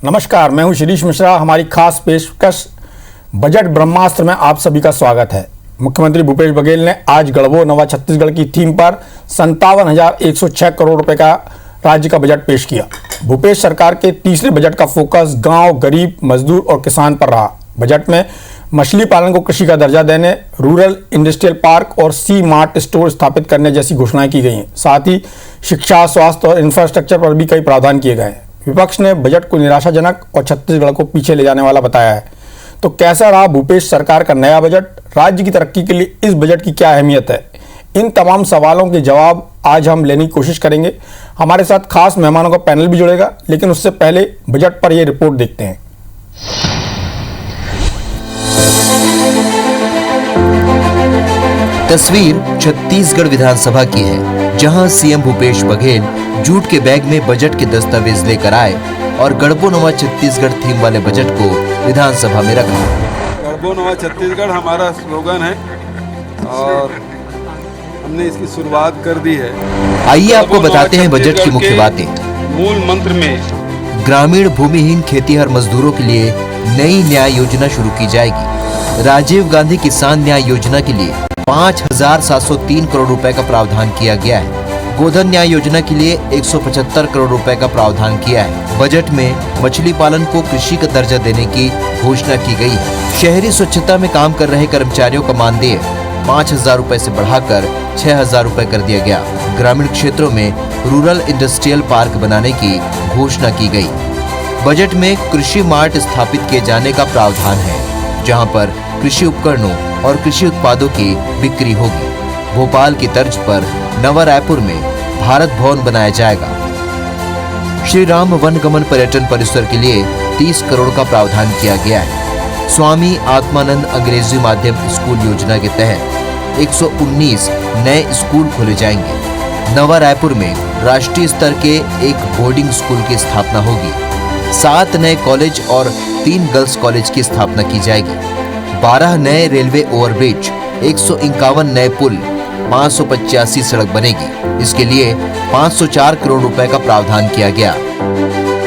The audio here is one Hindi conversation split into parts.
नमस्कार, मैं हूं शिरीष मिश्रा। हमारी खास पेशकश बजट ब्रह्मास्त्र में आप सभी का स्वागत है। मुख्यमंत्री भूपेश बघेल ने आज गढ़बो नवा छत्तीसगढ़ की थीम पर 57,106 करोड़ रुपए का राज्य का बजट पेश किया। भूपेश सरकार के तीसरे बजट का फोकस गांव, गरीब, मजदूर और किसान पर रहा। बजट में मछली पालन को कृषि का दर्जा देने, रूरल इंडस्ट्रियल पार्क और सी मार्ट स्टोर स्थापित करने जैसी घोषणाएं की गई हैं। साथ ही शिक्षा, स्वास्थ्य और इंफ्रास्ट्रक्चर पर भी कई प्रावधान किए गए हैं। विपक्ष ने बजट को निराशाजनक और छत्तीसगढ़ को पीछे ले जाने वाला बताया है। तो कैसा रहा भूपेश सरकार का नया बजट? राज्य की तरक्की के लिए इस बजट की क्या अहमियत है? इन तमाम सवालों के जवाब आज हम लेने की कोशिश करेंगे। हमारे साथ खास मेहमानों का पैनल भी जुड़ेगा, लेकिन उससे पहले बजट पर यह रिपोर्ट देखते हैं। तस्वीर छत्तीसगढ़ विधानसभा की है, जहां सीएम भूपेश बघेल जूट के बैग में बजट के दस्तावेज लेकर आए और गढ़बो नवा छत्तीसगढ़ थीम वाले बजट को विधानसभा में रखा। गढ़बो नवा छत्तीसगढ़ हमारा स्लोगन है और हमने इसकी शुरुआत कर दी है। आइए आपको बताते हैं बजट की मुख्य बातें। मूल मंत्र में ग्रामीण भूमिहीन खेतीहर मजदूरों के लिए नई न्याय योजना शुरू की जाएगी। राजीव गांधी किसान न्याय योजना के लिए 5,703 करोड़ रुपए का प्रावधान किया गया है। गोधन न्याय योजना के लिए 175 करोड़ रुपए का प्रावधान किया है। बजट में मछली पालन को कृषि का दर्जा देने की घोषणा की गई है। शहरी स्वच्छता में काम कर रहे कर्मचारियों का मानदेय 5,000 रुपए से बढ़ाकर 6,000 रुपए कर दिया गया। ग्रामीण क्षेत्रों में रूरल इंडस्ट्रियल पार्क बनाने की घोषणा की गई। बजट में कृषि मार्ट स्थापित किए जाने का प्रावधान है, जहां पर कृषि उपकरणों और कृषि उत्पादों की बिक्री होगी। भोपाल की तर्ज पर नवा रायपुर में भारत भवन बनाया जाएगा। श्री राम वनगमन पर्यटन परिसर के लिए 30 करोड़ का प्रावधान किया गया है। स्वामी आत्मानंद अंग्रेजी माध्यम स्कूल योजना के तहत 119 नए स्कूल खोले जाएंगे। नवा रायपुर में राष्ट्रीय स्तर के एक बोर्डिंग स्कूल की स्थापना होगी। 7 नए कॉलेज और 3 गर्ल्स कॉलेज की स्थापना की जाएगी। 12 नए रेलवे ओवरब्रिज, 151 नए पुल, 585 सड़क बनेगी। इसके लिए 504 करोड़ रुपए का प्रावधान किया गया।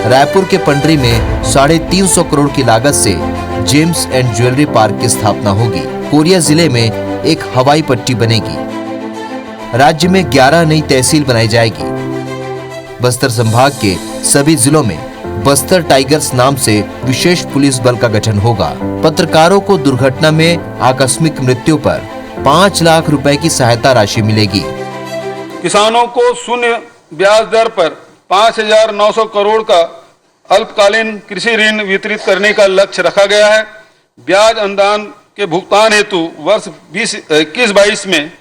रायपुर के पंडरी में 350 करोड़ की लागत से जेम्स एंड ज्वेलरी पार्क की स्थापना होगी। कोरिया जिले में एक हवाई पट्टी बनेगी। राज्य में 11 नई तहसील बनाई जाएगी। बस्तर संभाग के सभी जिलों में बस्तर टाइगर्स नाम से विशेष पुलिस बल का गठन होगा। पत्रकारों को दुर्घटना में आकस्मिक मृत्यु पर 5 लाख रुपए की सहायता राशि मिलेगी। किसानों को शून्य ब्याज दर पर 5,900 करोड़ का अल्पकालीन कृषि ऋण वितरित करने का लक्ष्य रखा गया है। ब्याज अनुदान के भुगतान हेतु वर्ष 21-22 में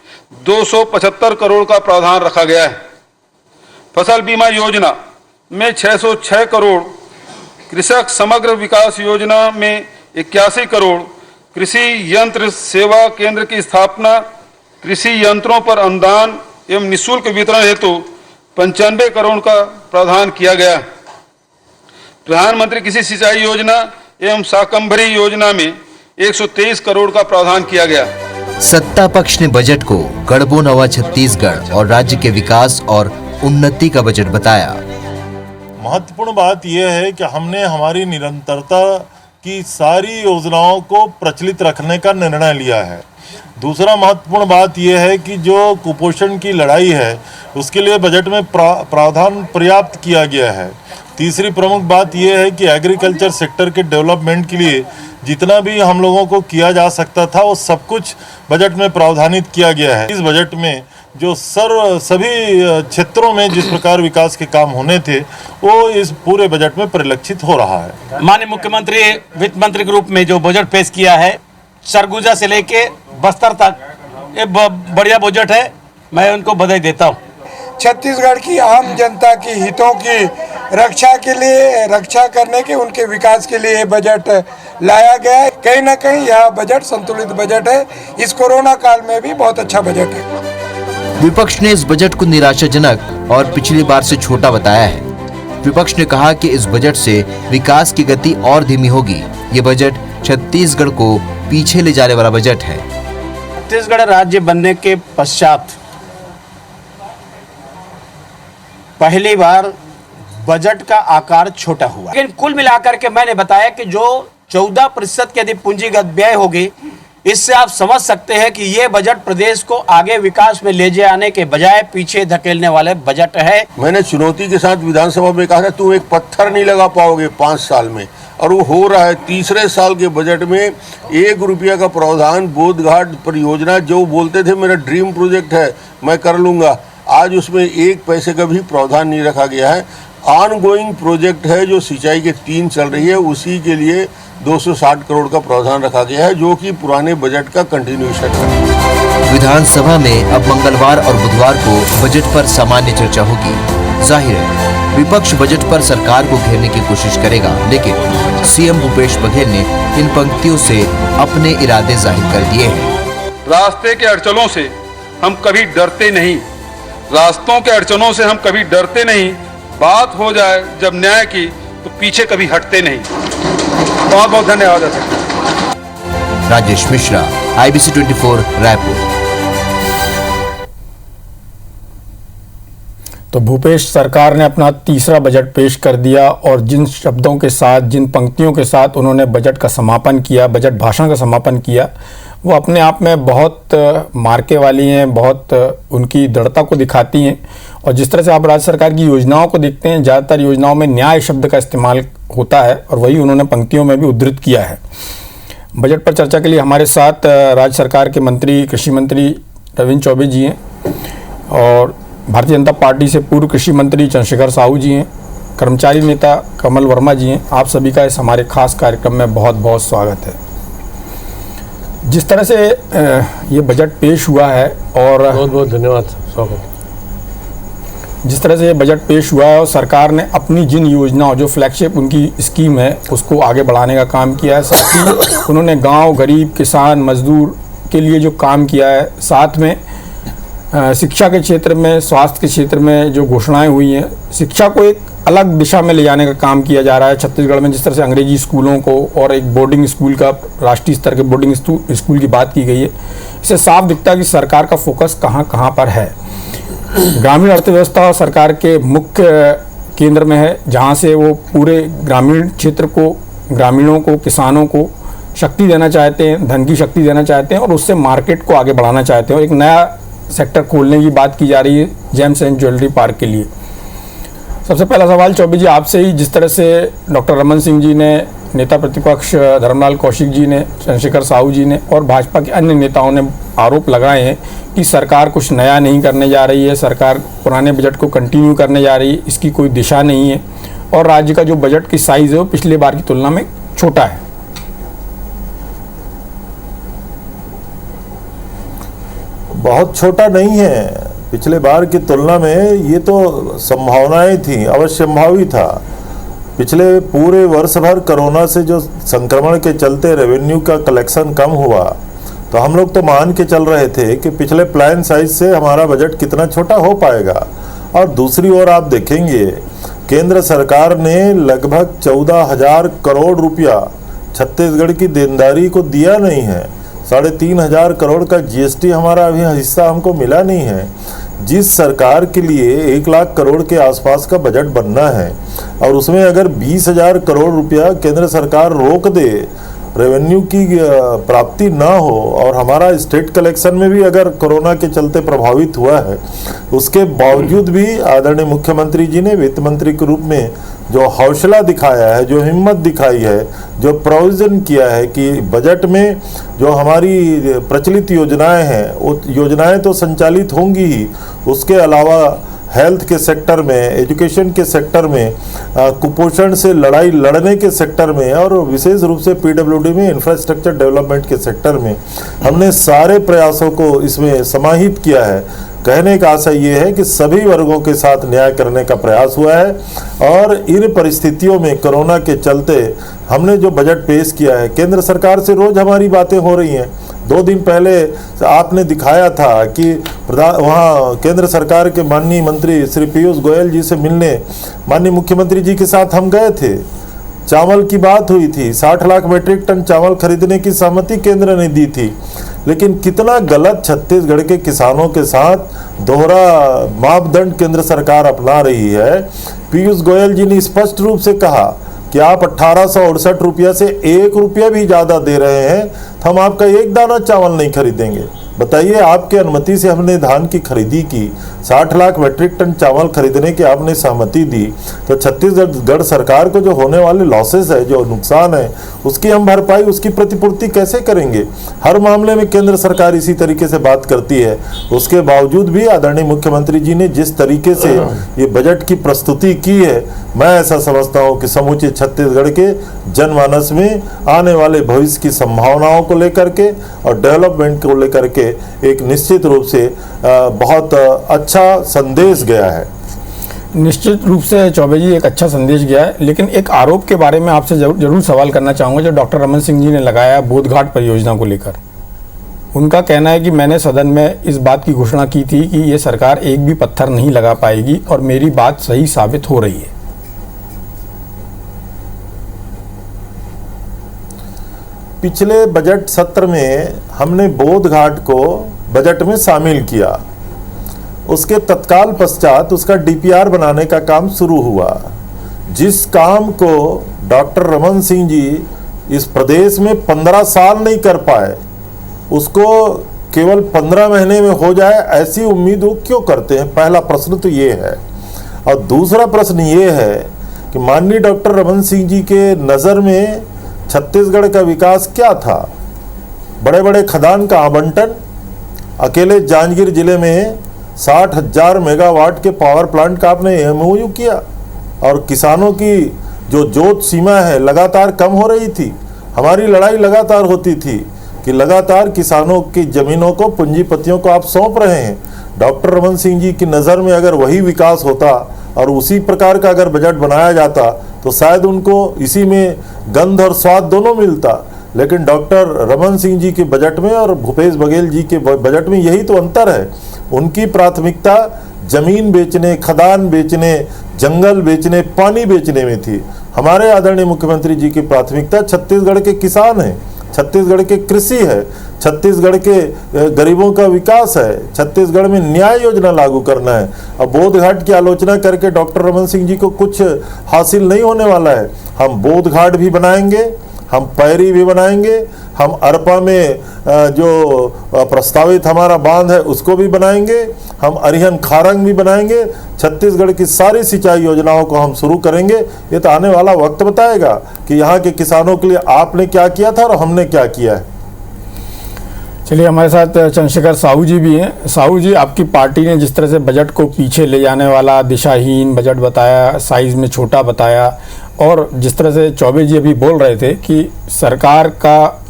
275 करोड़ का प्रावधान रखा गया है। फसल बीमा योजना में 606 करोड़, कृषक समग्र विकास योजना में 81 करोड़, कृषि यंत्र सेवा केंद्र की स्थापना, कृषि यंत्रों पर अनुदान एवं निःशुल्क वितरण हेतु 95 करोड़ का प्रावधान किया गया। प्रधानमंत्री कृषि सिंचाई योजना एवं शाकंभरी योजना में 123 करोड़ का प्रावधान किया गया। सत्ता पक्ष ने बजट को गढ़बो नवा छत्तीसगढ़ और राज्य के विकास और उन्नति का बजट बताया। महत्वपूर्ण बात यह है कि हमने हमारी निरंतरता की सारी योजनाओं को प्रचलित रखने का निर्णय लिया है। दूसरा महत्वपूर्ण बात यह है कि जो कुपोषण की लड़ाई है उसके लिए बजट में प्रावधान पर्याप्त किया गया है। तीसरी प्रमुख बात यह है कि एग्रीकल्चर सेक्टर के डेवलपमेंट के लिए जितना भी हम लोगों को किया जा सकता था वो सब कुछ बजट में प्रावधानित किया गया है। इस बजट में जो सभी क्षेत्रों में जिस प्रकार विकास के काम होने थे वो इस पूरे बजट में परिलक्षित हो रहा है। माननीय मुख्यमंत्री वित्त मंत्री के रूप में जो बजट पेश किया है, सरगुजा से लेके बस्तर तक, ये बढ़िया बजट है। मैं उनको बधाई देता हूँ। छत्तीसगढ़ की आम जनता की हितों की रक्षा करने के, उनके विकास के लिए बजट लाया गया है। कहीं ना कहीं यह बजट संतुलित बजट है। इस कोरोना काल में भी बहुत अच्छा बजट है। विपक्ष ने इस बजट को निराशाजनक और पिछली बार से छोटा बताया है। विपक्ष ने कहा कि इस बजट से विकास की गति और धीमी होगी। ये बजट छत्तीसगढ़ को पीछे ले जाने वाला बजट है। छत्तीसगढ़ राज्य बनने के पश्चात पहली बार बजट का आकार छोटा हुआ। लेकिन कुल मिलाकर के मैंने बताया कि जो 14% की यदि पूंजीगत व्यय होगी, इससे आप समझ सकते हैं कि ये बजट प्रदेश को आगे विकास में ले जाने के बजाय पीछे धकेलने वाले बजट है। मैंने चुनौती के साथ विधानसभा में कहा था तुम एक पत्थर नहीं लगा पाओगे 5 साल में, और वो हो रहा है। तीसरे साल के बजट में 1 रुपया का प्रावधान बोधघाट परियोजना, जो बोलते थे मेरा ड्रीम प्रोजेक्ट है मैं कर लूँगा, आज उसमें 1 पैसे का भी प्रावधान नहीं रखा गया है। ऑनगोइंग प्रोजेक्ट है जो सिंचाई के 3 चल रही है, उसी के लिए 260 करोड़ का प्रावधान रखा गया है, जो कि पुराने बजट का कंटिन्यूएशन है। विधानसभा में अब मंगलवार और बुधवार को बजट पर सामान्य चर्चा होगी। जाहिर है विपक्ष बजट पर सरकार को घेरने की कोशिश करेगा, लेकिन सीएम भूपेश बघेल ने इन पंक्तियों से अपने इरादे जाहिर कर दिए हैं। रास्ते के अड़चनों से हम कभी डरते नहीं, रास्तों के अड़चनों से हम कभी डरते नहीं। बात हो जाए जब न्याय की तो पीछे कभी हटते नहीं। बहुत बहुत धन्यवाद। राजेश मिश्रा, IBC 24 रायपुर। तो भूपेश सरकार ने अपना तीसरा बजट पेश कर दिया, और जिन शब्दों के साथ, जिन पंक्तियों के साथ उन्होंने बजट का समापन किया, बजट भाषण का समापन किया, वो अपने आप में बहुत मार्के वाली हैं, बहुत उनकी दृढ़ता को दिखाती हैं। और जिस तरह से आप राज्य सरकार की योजनाओं को देखते हैं, ज़्यादातर योजनाओं में न्याय शब्द का इस्तेमाल होता है, और वही उन्होंने पंक्तियों में भी उद्धृत किया है। बजट पर चर्चा के लिए हमारे साथ राज्य सरकार के मंत्री, कृषि मंत्री रविंद्र चौबे जी हैं, और भारतीय जनता पार्टी से पूर्व कृषि मंत्री चंद्रशेखर साहू जी हैं, कर्मचारी नेता कमल वर्मा जी हैं। आप सभी का इस हमारे खास कार्यक्रम में बहुत बहुत स्वागत है। जिस तरह से ये बजट पेश हुआ है, और बहुत बहुत धन्यवाद, स्वागत। जिस तरह से ये बजट पेश हुआ है और सरकार ने अपनी जिन योजनाओं, जो फ्लैगशिप उनकी स्कीम है, उसको आगे बढ़ाने का काम किया है। साथ ही उन्होंने गांव, गरीब, किसान, मजदूर के लिए जो काम किया है, साथ में शिक्षा के क्षेत्र में, स्वास्थ्य के क्षेत्र में जो घोषणाएं हुई हैं, शिक्षा को एक अलग दिशा में ले जाने का काम किया जा रहा है। छत्तीसगढ़ में जिस तरह से अंग्रेजी स्कूलों को और एक बोर्डिंग स्कूल का, राष्ट्रीय स्तर के बोर्डिंग स्कूल की बात की गई है, इससे साफ दिखता है कि सरकार का फोकस कहाँ कहाँ पर है। ग्रामीण अर्थव्यवस्था सरकार के मुख्य केंद्र में है, जहाँ से वो पूरे ग्रामीण क्षेत्र को, ग्रामीणों को, किसानों को शक्ति देना चाहते हैं, धन की शक्ति देना चाहते हैं, और उससे मार्केट को आगे बढ़ाना चाहते हैं। एक नया सेक्टर खोलने की बात की जा रही है जेम्स एंड ज्वेलरी पार्क के लिए। सबसे पहला सवाल चौबे जी आपसे ही, जिस तरह से डॉक्टर रमन सिंह जी ने, नेता प्रतिपक्ष धर्मलाल कौशिक जी ने, चंद्रशेखर साहू जी ने और भाजपा के अन्य नेताओं ने आरोप लगाए हैं कि सरकार कुछ नया नहीं करने जा रही है, सरकार पुराने बजट को कंटिन्यू करने जा रही है, इसकी कोई दिशा नहीं है, और राज्य का जो बजट की साइज़ है वो पिछले बार की तुलना में छोटा है। बहुत छोटा नहीं है, पिछले बार की तुलना में ये तो संभावनाएं थी, अवश्यंभावी था। पिछले पूरे वर्ष भर कोरोना से जो संक्रमण के चलते रेवेन्यू का कलेक्शन कम हुआ, तो हम लोग तो मान के चल रहे थे कि पिछले प्लान साइज से हमारा बजट कितना छोटा हो पाएगा। और दूसरी ओर आप देखेंगे, केंद्र सरकार ने लगभग 14,000 करोड़ रुपया छत्तीसगढ़ की देनदारी को दिया नहीं है। 3,500 करोड़ का GST हमारा अभी हिस्सा हमको मिला नहीं है। जिस सरकार के लिए 1 लाख करोड़ के आसपास का बजट बनना है, और उसमें अगर 20,000 करोड़ रुपया केंद्र सरकार रोक दे, रेवेन्यू की प्राप्ति ना हो, और हमारा स्टेट कलेक्शन में भी अगर कोरोना के चलते प्रभावित हुआ है, उसके बावजूद भी आदरणीय मुख्यमंत्री जी ने वित्त मंत्री के रूप में जो हौसला दिखाया है, जो हिम्मत दिखाई है, जो प्रोविजन किया है कि बजट में जो हमारी प्रचलित योजनाएं हैं, वो योजनाएं तो संचालित होंगी ही, उसके अलावा हेल्थ के सेक्टर में, एजुकेशन के सेक्टर में, कुपोषण से लड़ाई लड़ने के सेक्टर में, और विशेष रूप से PWD में, इंफ्रास्ट्रक्चर डेवलपमेंट के सेक्टर में हमने सारे प्रयासों को इसमें समाहित किया है। कहने का आशय ये है कि सभी वर्गों के साथ न्याय करने का प्रयास हुआ है, और इन परिस्थितियों में कोरोना के चलते हमने जो बजट पेश किया है, केंद्र सरकार से रोज हमारी बातें हो रही हैं। 2 दिन पहले आपने दिखाया था कि वहाँ केंद्र सरकार के माननीय मंत्री श्री पीयूष गोयल जी से मिलने माननीय मुख्यमंत्री जी के साथ हम गए थे। चावल की बात हुई थी, 60 लाख मीट्रिक टन चावल खरीदने की सहमति केंद्र ने दी थी। लेकिन कितना गलत छत्तीसगढ़ के किसानों के साथ दोहरा मापदंड केंद्र सरकार अपना रही है। पीयूष गोयल जी ने स्पष्ट रूप से कहा कि आप 1868 रुपया से 1 रुपया भी ज़्यादा दे रहे हैं तो हम आपका एक दाना चावल नहीं खरीदेंगे। बताइए, आपके अनुमति से हमने धान की खरीदी की, 60 लाख मीट्रिक टन चावल खरीदने की आपने सहमति दी, तो छत्तीसगढ़ सरकार को जो होने वाले लॉसेस है, जो नुकसान है, उसकी हम भरपाई, उसकी प्रतिपूर्ति कैसे करेंगे? हर मामले में केंद्र सरकार इसी तरीके से बात करती है। उसके बावजूद भी आदरणीय मुख्यमंत्री जी ने जिस तरीके से ये बजट की प्रस्तुति की है, मैं ऐसा समझता हूँ कि समूचे छत्तीसगढ़ के जनमानस में आने वाले भविष्य की संभावनाओं को लेकर के और डेवलपमेंट को लेकर के एक निश्चित रूप से बहुत अच्छा संदेश गया है। निश्चित रूप से चौबे जी एक अच्छा संदेश गया है, लेकिन एक आरोप के बारे में आपसे जरूर सवाल करना चाहूँगा जो डॉक्टर रमन सिंह जी ने लगाया बोधघाट परियोजना को लेकर। उनका कहना है कि मैंने सदन में इस बात की घोषणा की थी कि ये सरकार एक भी पत्थर नहीं लगा पाएगी और मेरी बात सही साबित हो रही है। पिछले बजट सत्र में हमने बोधघाट को बजट में शामिल किया। उसके तत्काल पश्चात उसका डीपीआर बनाने का काम शुरू हुआ। जिस काम को डॉक्टर रमन सिंह जी इस प्रदेश में 15 साल नहीं कर पाए, उसको केवल 15 महीने में हो जाए, ऐसी उम्मीद वो क्यों करते हैं? पहला प्रश्न तो ये है। और दूसरा प्रश्न ये है कि माननीय डॉक्टर रमन सिंह जी के नज़र में छत्तीसगढ़ का विकास क्या था? बड़े बड़े खदान का आवंटन, अकेले जांजगीर जिले में 60,000 मेगावाट के पावर प्लांट का आपने एमओयू किया और किसानों की जो जोत सीमा है लगातार कम हो रही थी। हमारी लड़ाई लगातार होती थी कि लगातार किसानों की ज़मीनों को, पूंजीपतियों को आप सौंप रहे हैं। डॉक्टर रमन सिंह जी की नज़र में अगर वही विकास होता और उसी प्रकार का अगर बजट बनाया जाता तो शायद उनको इसी में गंध और स्वाद दोनों मिलता। लेकिन डॉक्टर रमन सिंह जी के बजट में और भूपेश बघेल जी के बजट में यही तो अंतर है। उनकी प्राथमिकता जमीन बेचने, खदान बेचने, जंगल बेचने, पानी बेचने में थी। हमारे आदरणीय मुख्यमंत्री जी की प्राथमिकता छत्तीसगढ़ के किसान हैं, छत्तीसगढ़ के कृषि है, छत्तीसगढ़ के गरीबों का विकास है, छत्तीसगढ़ में न्याय योजना लागू करना है। अब बोधघाट की आलोचना करके डॉक्टर रमन सिंह जी को कुछ हासिल नहीं होने वाला है। हम बोधघाट भी बनाएंगे, हम पैरी भी बनाएंगे, हम अरपा में जो प्रस्तावित हमारा बांध है उसको भी बनाएंगे, हम अरिहन खारंग भी बनाएंगे। छत्तीसगढ़ की सारी सिंचाई योजनाओं को हम शुरू करेंगे। ये तो आने वाला वक्त बताएगा कि यहाँ के किसानों के लिए आपने क्या किया था और हमने क्या किया है। चलिए, हमारे साथ चंद्रशेखर साहू जी भी हैं। साहू जी, आपकी पार्टी ने जिस तरह से बजट को पीछे ले जाने वाला, दिशाहीन बजट बताया, साइज़ में छोटा बताया, और जिस तरह से चौबे जी अभी बोल रहे थे कि सरकार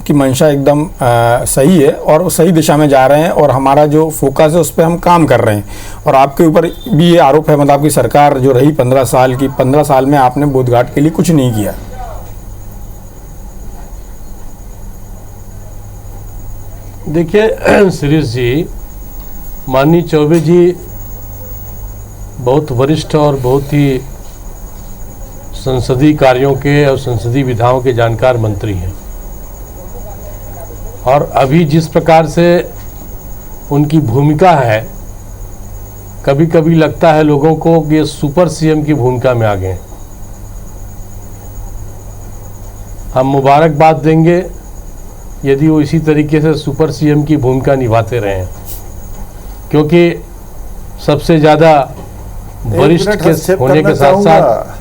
की मंशा एकदम सही है और वो सही दिशा में जा रहे हैं और हमारा जो फोकस है उस पर हम काम कर रहे हैं, और आपके ऊपर भी ये आरोप है, मतलब आपकी सरकार जो रही 15 साल की, 15 साल में आपने बोधघाट के लिए कुछ नहीं किया। देखिए शिरीष जी, माननीय चौबे जी बहुत वरिष्ठ और बहुत ही संसदीय कार्यों के और संसदीय विधाओं के जानकार मंत्री हैं, और अभी जिस प्रकार से उनकी भूमिका है, कभी कभी लगता है लोगों को कि सुपर सीएम की भूमिका में आ गए। हम मुबारकबाद देंगे यदि वो इसी तरीके से सुपर सीएम की भूमिका निभाते रहे, क्योंकि सबसे ज़्यादा वरिष्ठ के होने के साथ साथ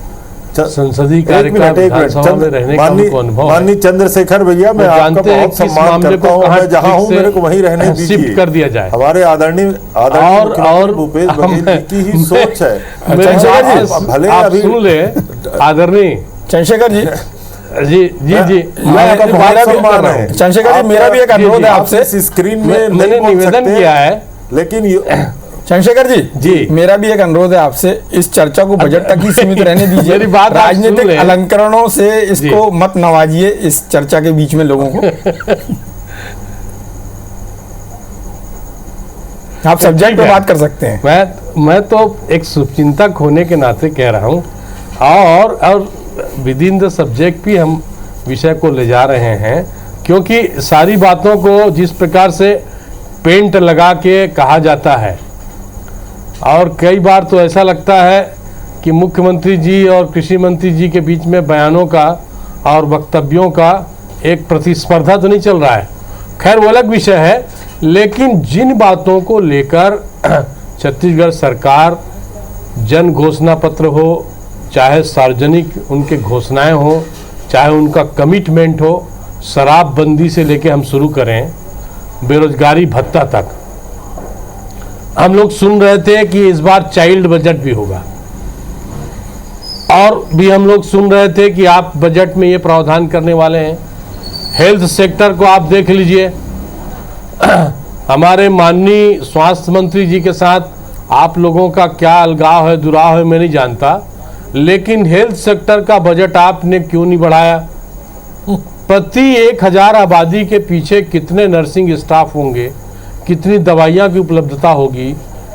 संसदीय कार्यकाल विधानसभा में रहने का उनको अनुभव है। माननीय चंद्रशेखर भैया, मैं आपका बहुत सम्मान करता हूं, मैं जहां हूं मेरे को वहीं रहने दीजिए, शिफ्ट कर दिया जाए। हमारे आदरणीय और भूपेश बघेल की ही सोच है। भले आप सुन ले आदरणीय चंद्रशेखर जी, जी चंद्रशेखर जी, मेरा भी एक अनुरोध है आपसे। स्क्रीन में मैंने निवेदन किया है, लेकिन चंद्रशेखर जी, मेरा भी एक अनुरोध है आपसे, इस चर्चा को बजट तक ही सीमित रहने दीजिए। मेरी बात राजनीतिक अलंकरणों से इसको मत नवाजिए इस चर्चा के बीच में लोगों को। आप सब्जेक्ट पे बात कर सकते हैं। मैं तो एक शुभचिंतक होने के नाते कह रहा हूँ, और विद इन द सब्जेक्ट भी हम विषय को ले जा रहे हैं, क्योंकि सारी बातों को जिस प्रकार से पेंट लगा के कहा जाता है, और कई बार तो ऐसा लगता है कि मुख्यमंत्री जी और कृषि मंत्री जी के बीच में बयानों का और वक्तव्यों का एक प्रतिस्पर्धा तो नहीं चल रहा है। खैर वो अलग विषय है, लेकिन जिन बातों को लेकर छत्तीसगढ़ सरकार जन घोषणा पत्र हो, चाहे सार्वजनिक उनके घोषणाएं हो, चाहे उनका कमिटमेंट हो, शराबबंदी से लेके हम शुरू करें बेरोजगारी भत्ता तक, हम लोग सुन रहे थे कि इस बार चाइल्ड बजट भी होगा, और भी हम लोग सुन रहे थे कि आप बजट में ये प्रावधान करने वाले हैं। हेल्थ सेक्टर को आप देख लीजिए, हमारे माननीय स्वास्थ्य मंत्री जी के साथ आप लोगों का क्या अलगाव है, दुराव है, मैं नहीं जानता, लेकिन हेल्थ सेक्टर का बजट आपने क्यों नहीं बढ़ाया? प्रति 1000 आबादी के पीछे कितने नर्सिंग स्टाफ होंगे, कितनी दवाइयाँ की उपलब्धता होगी,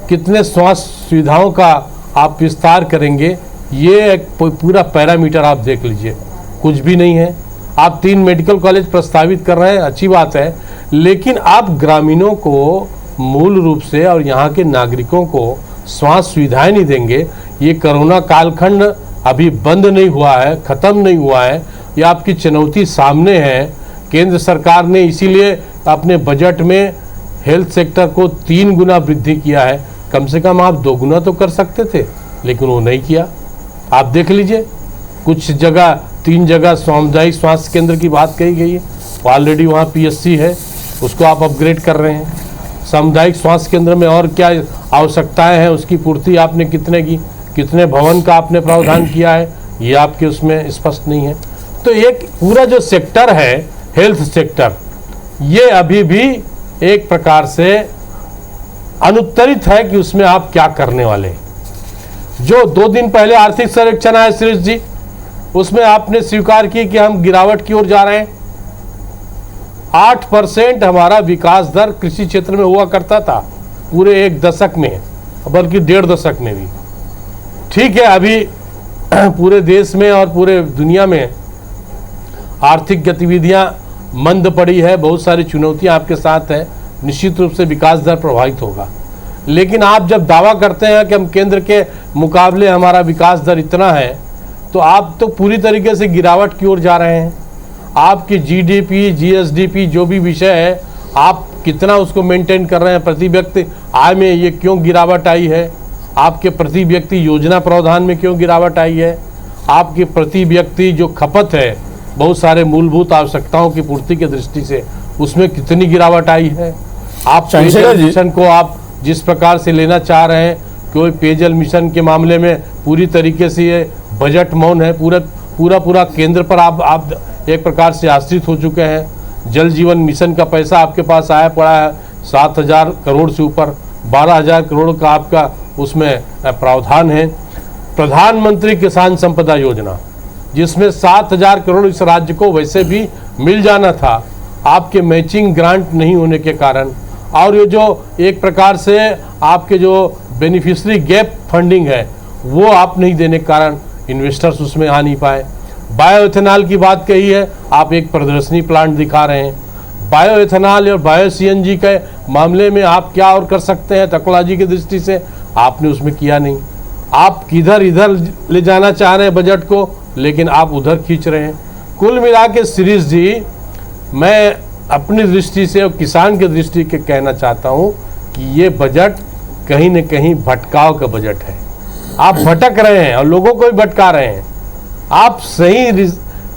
कितने स्वास्थ्य सुविधाओं का आप विस्तार करेंगे, ये एक पूरा पैरामीटर आप देख लीजिए, कुछ भी नहीं है। आप 3 मेडिकल कॉलेज प्रस्तावित कर रहे हैं, अच्छी बात है, लेकिन आप ग्रामीणों को मूल रूप से और यहाँ के नागरिकों को स्वास्थ्य सुविधाएं नहीं देंगे। ये कोरोना कालखंड अभी बंद नहीं हुआ है, ख़त्म नहीं हुआ है, ये आपकी चुनौती सामने है। केंद्र सरकार ने इसीलिए अपने बजट में हेल्थ सेक्टर को 3 गुना वृद्धि किया है। कम से कम आप 2 गुना तो कर सकते थे, लेकिन वो नहीं किया। आप देख लीजिए, कुछ जगह 3 जगह सामुदायिक स्वास्थ्य केंद्र की बात कही गई है, ऑलरेडी वहाँ PSC है, उसको आप अपग्रेड कर रहे हैं। सामुदायिक स्वास्थ्य केंद्र में और क्या आवश्यकताएं हैं, उसकी पूर्ति आपने कितने की, कितने भवन का आपने प्रावधान किया है, ये आपके उसमें स्पष्ट नहीं है। तो एक पूरा जो सेक्टर है हेल्थ सेक्टर, ये अभी भी एक प्रकार से अनुत्तरित है कि उसमें आप क्या करने वाले हैं। जो 2 दिन पहले आर्थिक सर्वेक्षण आया सुरेश जी, उसमें आपने स्वीकार की कि हम गिरावट की ओर जा रहे हैं। 8% हमारा विकास दर कृषि क्षेत्र में हुआ करता था पूरे 1 दशक में, बल्कि 1.5 दशक में भी। ठीक है, अभी पूरे देश में और पूरे दुनिया में आर्थिक गतिविधियां मंद पड़ी है, बहुत सारी चुनौतियां आपके साथ है, निश्चित रूप से विकास दर प्रभावित होगा। लेकिन आप जब दावा करते हैं कि हम केंद्र के मुकाबले हमारा विकास दर इतना है, तो आप तो पूरी तरीके से गिरावट की ओर जा रहे हैं। आपकी GDP, GSDP जो भी विषय है, आप कितना उसको मेंटेन कर रहे हैं? प्रति व्यक्ति आय में ये क्यों गिरावट आई है? आपके प्रति व्यक्ति योजना प्रावधान में क्यों गिरावट आई है? आपके प्रति व्यक्ति जो खपत है बहुत सारे मूलभूत आवश्यकताओं की पूर्ति की दृष्टि से, उसमें कितनी गिरावट आई है? आप पेयजल मिशन को आप जिस प्रकार से लेना चाह रहे हैं, कोई पेयजल मिशन के मामले में पूरी तरीके से ये बजट मौन है। पूरा केंद्र पर आप एक प्रकार से आश्रित हो चुके हैं। जल जीवन मिशन का पैसा आपके पास आया पड़ा है 7000 करोड़ से ऊपर, 12000 करोड़ का आपका उसमें प्रावधान है। प्रधानमंत्री किसान संपदा योजना, जिसमें 7000 करोड़ इस राज्य को वैसे भी मिल जाना था, आपके मैचिंग ग्रांट नहीं होने के कारण, और ये जो एक प्रकार से आपके जो बेनिफिशियरी गैप फंडिंग है वो आप नहीं देने के कारण इन्वेस्टर्स उसमें आ नहीं पाए। बायोएथेनॉल की बात कही है, आप एक प्रदर्शनी प्लांट दिखा रहे हैं। बायोएथेनॉल और बायो CNG के मामले में आप क्या और कर सकते हैं टेक्नोलॉजी की दृष्टि से, आपने उसमें किया नहीं। आप किधर इधर ले जाना चाह रहे हैं बजट को, लेकिन आप उधर खींच रहे हैं। कुल मिला के शिरीष जी, मैं अपनी दृष्टि से और किसान की दृष्टि के कहना चाहता हूँ कि ये बजट कहीं न कहीं भटकाव का बजट है। आप भटक रहे हैं और लोगों को भी भटका रहे हैं। आप सही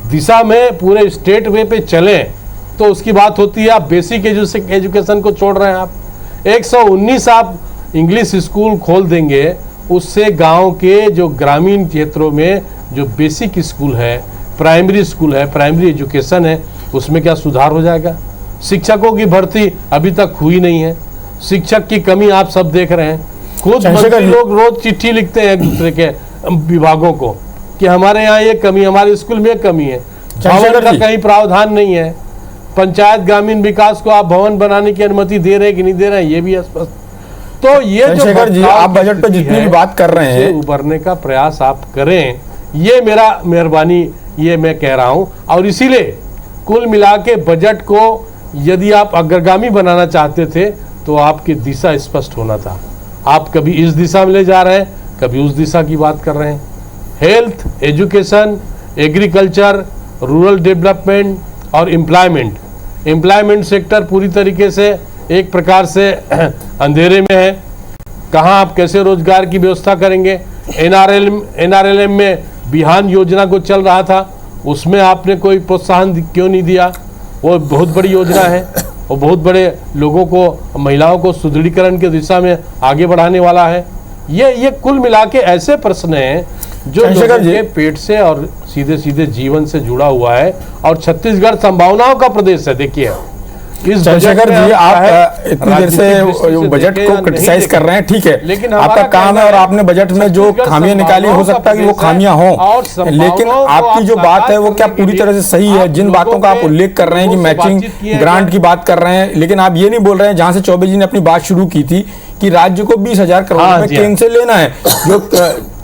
दिशा में पूरे स्टेट वे पे चलें तो उसकी बात होती है। आप बेसिक एजुकेशन को छोड़ रहे हैं। आप 119 आप इंग्लिश स्कूल खोल देंगे, उससे गांव के जो ग्रामीण क्षेत्रों में जो बेसिक स्कूल है, प्राइमरी स्कूल है, प्राइमरी एजुकेशन है, उसमें क्या सुधार हो जाएगा? शिक्षकों की भर्ती अभी तक हुई नहीं है। शिक्षक की कमी आप सब देख रहे हैं। खुद मंत्री लोग रोज चिट्ठी लिखते हैं एक दूसरे के विभागों को कि हमारे यहाँ ये कमी, हमारे स्कूल में कमी है। भवन का कहीं प्रावधान नहीं है। पंचायत ग्रामीण विकास को आप भवन बनाने की अनुमति दे रहे हैं कि नहीं दे रहे हैं, ये भी स्पष्ट। तो ये जो जी, आप बजट पर जितनी भी बात कर रहे हैं, उभरने का प्रयास आप करें, ये मेरा मेहरबानी, ये मैं कह रहा हूं। और इसीलिए कुल मिला के बजट को यदि आप अग्रगामी बनाना चाहते थे तो आपकी दिशा स्पष्ट होना था। आप कभी इस दिशा में ले जा रहे हैं, कभी उस दिशा की बात कर रहे हैं। Health, education, agriculture, rural development और एम्प्लॉयमेंट सेक्टर पूरी तरीके से एक प्रकार से अंधेरे में है। कहाँ आप कैसे रोजगार की व्यवस्था करेंगे? एनआरएलएम में बिहान योजना को चल रहा था, उसमें आपने कोई प्रोत्साहन क्यों नहीं दिया? वो बहुत बड़ी योजना है, वो बहुत बड़े लोगों को, महिलाओं को सुदृढ़ीकरण की दिशा में आगे बढ़ाने वाला है। ये कुल मिला के ऐसे प्रश्न हैं जो लोगों के पेट से और सीधे सीधे जीवन से जुड़ा हुआ है। और छत्तीसगढ़ संभावनाओं का प्रदेश है। देखिए चंद्रशेखर जी, आप इतनी देर से बजट को क्रिटिसाइज कर रहे हैं, ठीक है, लेकिन आपका काम है और आपने बजट में जो खामियां निकाली, हो सकता है कि वो खामियां हों, लेकिन आपकी जो बात है वो क्या पूरी तरह से सही है? जिन बातों का आप उल्लेख कर रहे हैं कि मैचिंग ग्रांट की बात कर रहे हैं, लेकिन आप ये नहीं बोल रहे हैं, जहां से चौबे जी ने अपनी बात शुरू की थी कि राज्य को 20,000 करोड़ रुपए केंद्र से लेना है। जो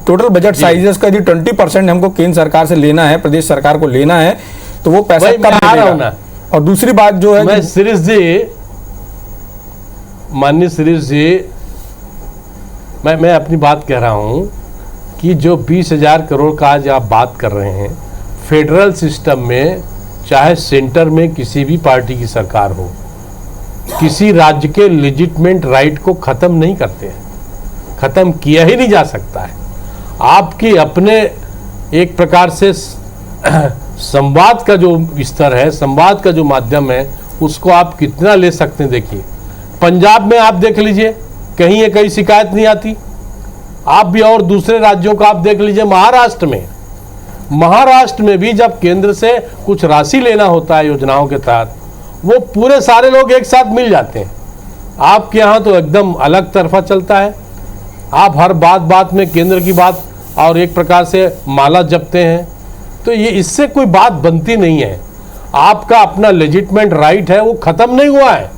टोटल बजट साइज है उसका यदि 20% हमको केंद्र सरकार से लेना है, प्रदेश सरकार को लेना है, तो वो पैसा कब मिलेगा? और दूसरी बात जो है, मैं शिरीष जी, माननीय शिरीष जी, मैं अपनी बात कह रहा हूं कि जो 20,000 करोड़ का आज आप बात कर रहे हैं, फेडरल सिस्टम में चाहे सेंटर में किसी भी पार्टी की सरकार हो, किसी राज्य के लेजिटमेट राइट को खत्म नहीं करते हैं, खत्म किया ही नहीं जा सकता है। आपकी अपने एक प्रकार से संवाद का जो स्तर है, संवाद का जो माध्यम है, उसको आप कितना ले सकते हैं? देखिए पंजाब में आप देख लीजिए, कहीं शिकायत नहीं आती। आप भी और दूसरे राज्यों का आप देख लीजिए, महाराष्ट्र में भी जब केंद्र से कुछ राशि लेना होता है योजनाओं के तहत, वो पूरे सारे लोग एक साथ मिल जाते हैं। आपके यहाँ तो एकदम अलग तरफा चलता है। आप हर बात में केंद्र की बात और एक प्रकार से माला जपते हैं, तो ये इससे कोई बात बनती नहीं है। आपका अपना लेजिटमेट राइट है, वो खत्म नहीं हुआ है।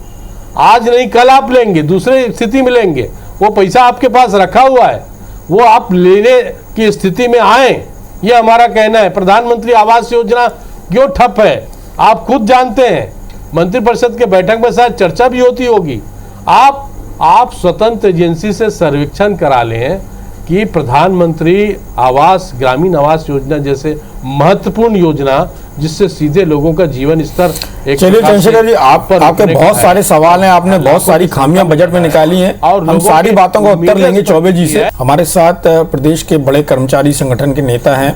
आज नहीं कल आप लेंगे, दूसरे स्थिति में लेंगे, वो पैसा आपके पास रखा हुआ है, वो आप लेने की स्थिति में आए, ये हमारा कहना है। प्रधानमंत्री आवास योजना क्यों ठप है आप खुद जानते हैं। मंत्रिपरिषद के बैठक में शायद चर्चा भी होती होगी। आप स्वतंत्र एजेंसी से सर्वेक्षण करा लें कि प्रधानमंत्री आवास, ग्रामीण आवास योजना जैसे महत्वपूर्ण योजना जिससे सीधे लोगों का जीवन स्तर। चलिए चंद्रशेखर जी, आपके बहुत सारे सवाल हैं, आपने बहुत सारी खामियां बजट में निकाली हैं, और हम सारी बातों का उत्तर लेंगे चौबे जी से। हमारे साथ प्रदेश के बड़े कर्मचारी संगठन के नेता हैं,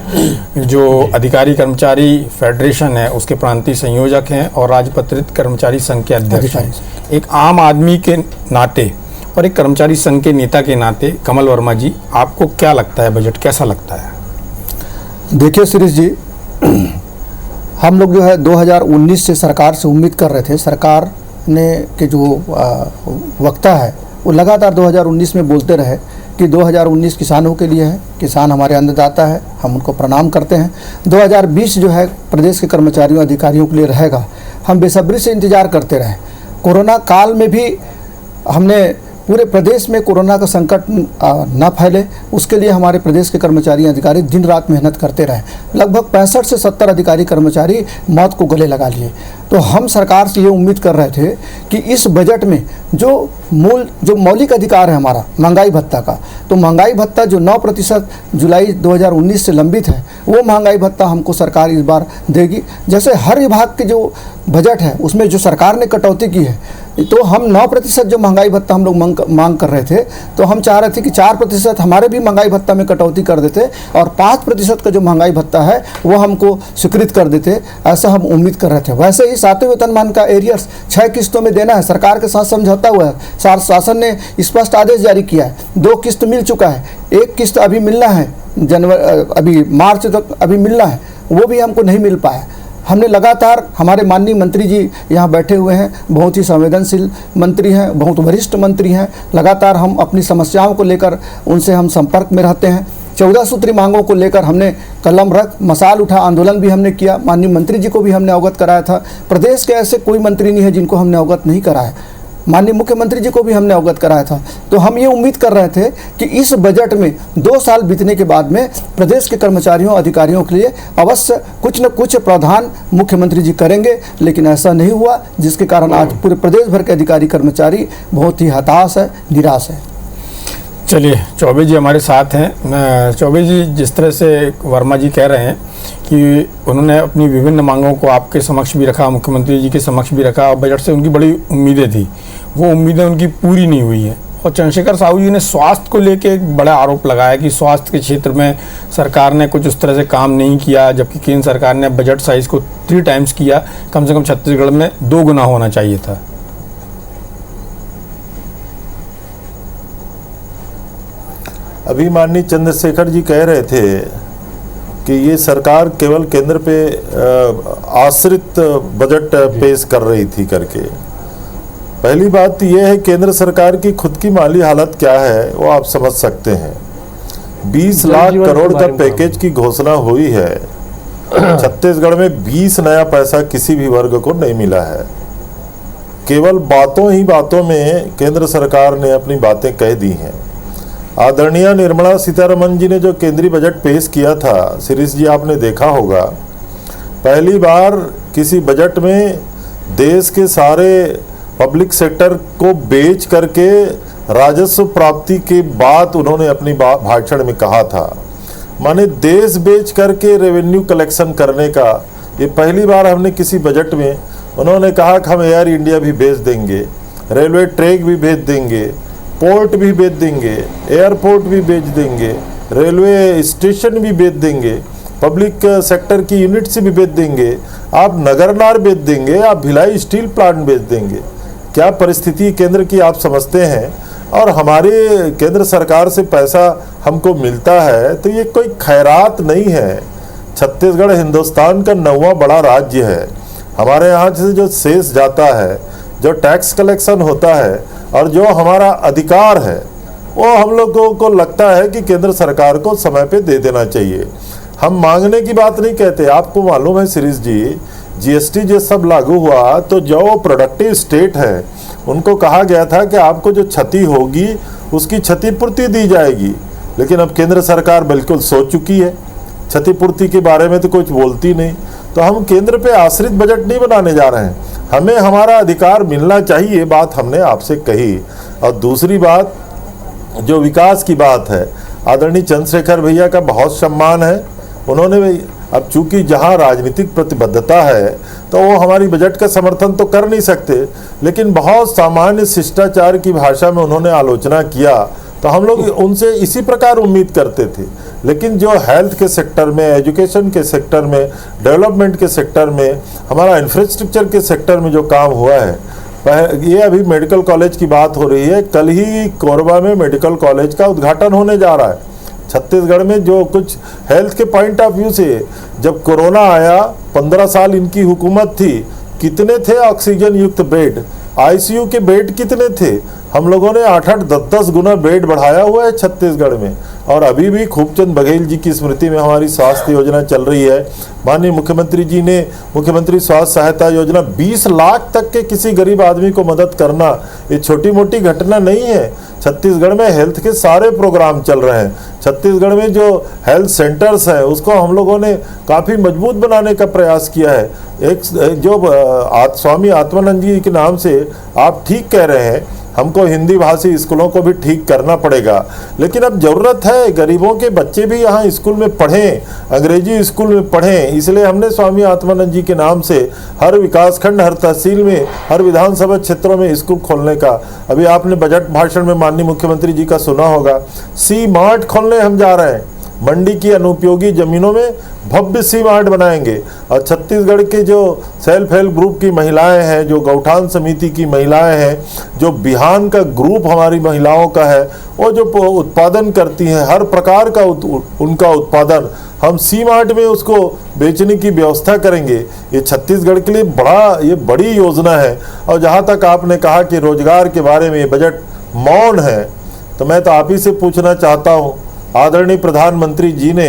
जो अधिकारी कर्मचारी फेडरेशन है उसके प्रांतीय संयोजक हैं और राजपत्रित कर्मचारी संघ के अध्यक्ष हैं। एक आम आदमी के नाते और एक कर्मचारी संघ के नेता के नाते कमल वर्मा जी, आपको क्या लगता है, बजट कैसा लगता है? देखिए शिरीष जी, हम लोग जो है 2019 से सरकार से उम्मीद कर रहे थे। सरकार ने के जो वक्ता है वो लगातार 2019 में बोलते रहे कि 2019 किसानों के लिए है, किसान हमारे अन्नदाता है, हम उनको प्रणाम करते हैं। 2020 जो है प्रदेश के कर्मचारियों अधिकारियों के लिए रहेगा। हम बेसब्री से इंतजार करते रहे। कोरोना काल में भी हमने पूरे प्रदेश में कोरोना का संकट न फैले, उसके लिए हमारे प्रदेश के कर्मचारी अधिकारी दिन रात मेहनत करते रहे। लगभग 65 से 70 अधिकारी कर्मचारी मौत को गले लगा लिए। तो हम सरकार से ये उम्मीद कर रहे थे कि इस बजट में जो मौलिक अधिकार है हमारा महंगाई भत्ता का, तो महंगाई भत्ता जो 9% जुलाई 2019 से लंबित है, वो महंगाई भत्ता हमको सरकार इस बार देगी। जैसे हर विभाग के जो बजट है उसमें जो सरकार ने कटौती की है, तो हम 9% जो महंगाई भत्ता हम लोग मांग कर रहे थे, तो हम चाह रहे थे कि 4% हमारे भी महंगाई भत्ता में कटौती कर देते और 5% का जो महंगाई भत्ता है वो हमको स्वीकृत कर देते, ऐसा हम उम्मीद कर रहे थे। वैसे ही 7वें वेतनमान का एरियर्स 6 किस्तों में देना है, सरकार के साथ समझौता हुआ है। शासन ने स्पष्ट आदेश जारी किया है, 2 किस्त मिल चुका है, 1 किस्त अभी मिलना है, अभी मार्च तक अभी मिलना है, वो भी हमको नहीं मिल पाया। हमने लगातार, हमारे माननीय मंत्री जी यहाँ बैठे हुए हैं, बहुत ही संवेदनशील मंत्री हैं, बहुत वरिष्ठ मंत्री हैं, लगातार हम अपनी समस्याओं को लेकर उनसे हम संपर्क में रहते हैं। 14 सूत्री मांगों को लेकर हमने कलम रख मसाल उठा आंदोलन भी हमने किया, माननीय मंत्री जी को भी हमने अवगत कराया था। प्रदेश के ऐसे कोई मंत्री नहीं है जिनको हमने अवगत नहीं कराया। माननीय मुख्यमंत्री जी को भी हमने अवगत कराया था। तो हम ये उम्मीद कर रहे थे कि इस बजट में 2 साल बीतने के बाद में प्रदेश के कर्मचारियों अधिकारियों के लिए अवश्य कुछ न कुछ प्रावधान मुख्यमंत्री जी करेंगे, लेकिन ऐसा नहीं हुआ, जिसके कारण आज पूरे प्रदेश भर के अधिकारी कर्मचारी बहुत ही हताश है, निराश है। चलिए, चौबे जी हमारे साथ हैं। चौबे जी, जिस तरह से वर्मा जी कह रहे हैं कि उन्होंने अपनी विभिन्न मांगों को आपके समक्ष भी रखा, मुख्यमंत्री जी के समक्ष भी रखा, और बजट से उनकी बड़ी उम्मीदें थी, वो उम्मीदें उनकी पूरी नहीं हुई हैं। और चंद्रशेखर साहू जी ने स्वास्थ्य को लेकर एक बड़ा आरोप लगाया कि स्वास्थ्य के क्षेत्र में सरकार ने कुछ उस तरह से काम नहीं किया, जबकि केंद्र सरकार ने बजट साइज को 3 टाइम्स किया, कम से कम छत्तीसगढ़ में 2 गुना होना चाहिए था। अभी माननीय चंद्रशेखर जी कह रहे थे कि ये सरकार केवल केंद्र पे आश्रित बजट पेश कर रही थी करके। पहली बात ये है, केंद्र सरकार की खुद की माली हालत क्या है वो आप समझ सकते हैं। 20 लाख करोड़ का पैकेज की घोषणा हुई है, छत्तीसगढ़ में 20 नया पैसा किसी भी वर्ग को नहीं मिला है। केवल बातों ही बातों में केंद्र सरकार ने अपनी बातें कह दी हैं। आदरणीय निर्मला सीतारमण जी ने जो केंद्रीय बजट पेश किया था, शिरीष जी आपने देखा होगा, पहली बार किसी बजट में देश के सारे पब्लिक सेक्टर को बेच करके राजस्व प्राप्ति के बाद उन्होंने अपनी भाषण में कहा था, माने देश बेच करके रेवेन्यू कलेक्शन करने का ये पहली बार हमने किसी बजट में उन्होंने कहा कि हम एयर इंडिया भी बेच देंगे, रेलवे ट्रैक भी बेच देंगे, पोर्ट भी बेच देंगे, एयरपोर्ट भी बेच देंगे, रेलवे स्टेशन भी बेच देंगे, पब्लिक सेक्टर की यूनिट्स भी बेच देंगे, आप नगरनार बेच देंगे, आप भिलाई स्टील प्लांट बेच देंगे। क्या परिस्थिति केंद्र की आप समझते हैं? और हमारे केंद्र सरकार से पैसा हमको मिलता है तो ये कोई खैरात नहीं है। छत्तीसगढ़ हिंदुस्तान का 9वां बड़ा राज्य है। हमारे यहाँ से जो शेष जाता है, जो टैक्स कलेक्शन होता है और जो हमारा अधिकार है, वो हम लोगों को लगता है कि केंद्र सरकार को समय पे दे देना चाहिए। हम मांगने की बात नहीं कहते। आपको मालूम है शिरीष जी, जीएसटी जो सब लागू हुआ तो जो प्रोडक्टिव स्टेट है उनको कहा गया था कि आपको जो क्षति होगी उसकी क्षतिपूर्ति दी जाएगी, लेकिन अब केंद्र सरकार बिल्कुल सोच चुकी है, क्षतिपूर्ति के बारे में तो कुछ बोलती नहीं। तो हम केंद्र पे आश्रित बजट नहीं बनाने जा रहे हैं, हमें हमारा अधिकार मिलना चाहिए, ये बात हमने आपसे कही। और दूसरी बात जो विकास की बात है, आदरणीय चंद्रशेखर भैया का बहुत सम्मान है, उन्होंने अब चूंकि जहां राजनीतिक प्रतिबद्धता है तो वो हमारी बजट का समर्थन तो कर नहीं सकते, लेकिन बहुत सामान्य शिष्टाचार की भाषा में उन्होंने आलोचना किया तो हम लोग उनसे इसी प्रकार उम्मीद करते थे। लेकिन जो हेल्थ के सेक्टर में, एजुकेशन के सेक्टर में, डेवलपमेंट के सेक्टर में, हमारा इंफ्रास्ट्रक्चर के सेक्टर में जो काम हुआ है, ये अभी मेडिकल कॉलेज की बात हो रही है, कल ही कोरबा में मेडिकल कॉलेज का उद्घाटन होने जा रहा है। छत्तीसगढ़ में जो कुछ हेल्थ के पॉइंट ऑफ व्यू से, जब कोरोना आया 15 साल इनकी हुकूमत थी, कितने थे ऑक्सीजन युक्त बेड, आईसीयू के बेड कितने थे? हम लोगों ने 8-8, 10-10 गुना बेड बढ़ाया हुआ है छत्तीसगढ़ में। और अभी भी खूबचंद बघेल जी की स्मृति में हमारी स्वास्थ्य योजना चल रही है। माननीय मुख्यमंत्री जी ने मुख्यमंत्री स्वास्थ्य सहायता योजना 20 लाख तक के किसी गरीब आदमी को मदद करना ये छोटी मोटी घटना नहीं है। छत्तीसगढ़ में हेल्थ के सारे प्रोग्राम चल रहे हैं। छत्तीसगढ़ में जो हेल्थ सेंटर्स हैं उसको हम लोगों ने काफ़ी मजबूत बनाने का प्रयास किया है। एक जो स्वामी आत्मानंद जी के नाम से आप ठीक कह रहे हैं, हमको हिंदी भाषी स्कूलों को भी ठीक करना पड़ेगा, लेकिन अब ज़रूरत है गरीबों के बच्चे भी यहाँ स्कूल में पढ़ें, अंग्रेजी स्कूल में पढ़ें। इसलिए हमने स्वामी आत्मानंद जी के नाम से हर विकासखंड, हर तहसील में, हर विधानसभा क्षेत्रों में स्कूल खोलने का, अभी आपने बजट भाषण में माननीय मुख्यमंत्री जी का सुना होगा, सी मार्ट खोलने हम जा रहे हैं। मंडी की अनुपयोगी जमीनों में भव्य सी मार्ट बनाएंगे। और छत्तीसगढ़ के जो सेल्फ हेल्प ग्रुप की महिलाएं हैं, जो गौठान समिति की महिलाएं हैं, जो बिहान का ग्रुप हमारी महिलाओं का है, वो जो उत्पादन करती हैं, हर प्रकार का उनका उत्पादन हम सी मार्ट में उसको बेचने की व्यवस्था करेंगे। ये छत्तीसगढ़ के लिए ये बड़ी योजना है। और जहाँ तक आपने कहा कि रोजगार के बारे में ये बजट मौन है, तो मैं तो आप ही से पूछना चाहता हूँ, आदरणीय प्रधानमंत्री जी ने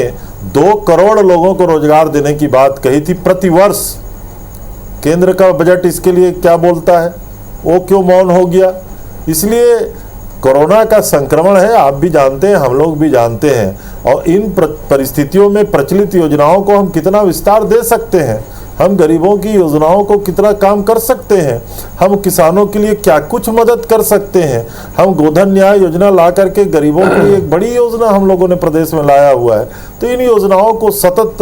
2 करोड़ लोगों को रोजगार देने की बात कही थी प्रतिवर्ष। केंद्र का बजट इसके लिए क्या बोलता है? वो क्यों मौन हो गया। इसलिए कोरोना का संक्रमण है, आप भी जानते हैं, हम लोग भी जानते हैं, और इन परिस्थितियों में प्रचलित योजनाओं को हम कितना विस्तार दे सकते हैं, हम गरीबों की योजनाओं को कितना काम कर सकते हैं, हम किसानों के लिए क्या कुछ मदद कर सकते हैं। हम गोधन न्याय योजना ला करके गरीबों के लिए एक बड़ी योजना हम लोगों ने प्रदेश में लाया हुआ है। तो इन योजनाओं को सतत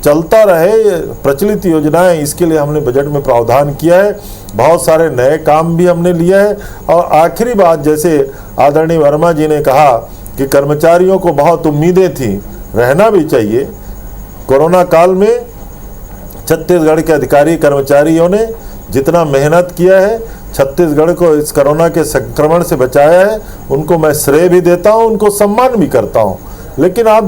चलता रहे, प्रचलित योजनाएं, इसके लिए हमने बजट में प्रावधान किया है। बहुत सारे नए काम भी हमने लिया है। और आखिरी बात, जैसे आदरणीय वर्मा जी ने कहा कि कर्मचारियों को बहुत उम्मीदें थी, रहना भी चाहिए। कोरोना काल में छत्तीसगढ़ के अधिकारी कर्मचारियों ने जितना मेहनत किया है, छत्तीसगढ़ को इस कोरोना के संक्रमण से बचाया है, उनको मैं श्रेय भी देता हूं, उनको सम्मान भी करता हूं। लेकिन आप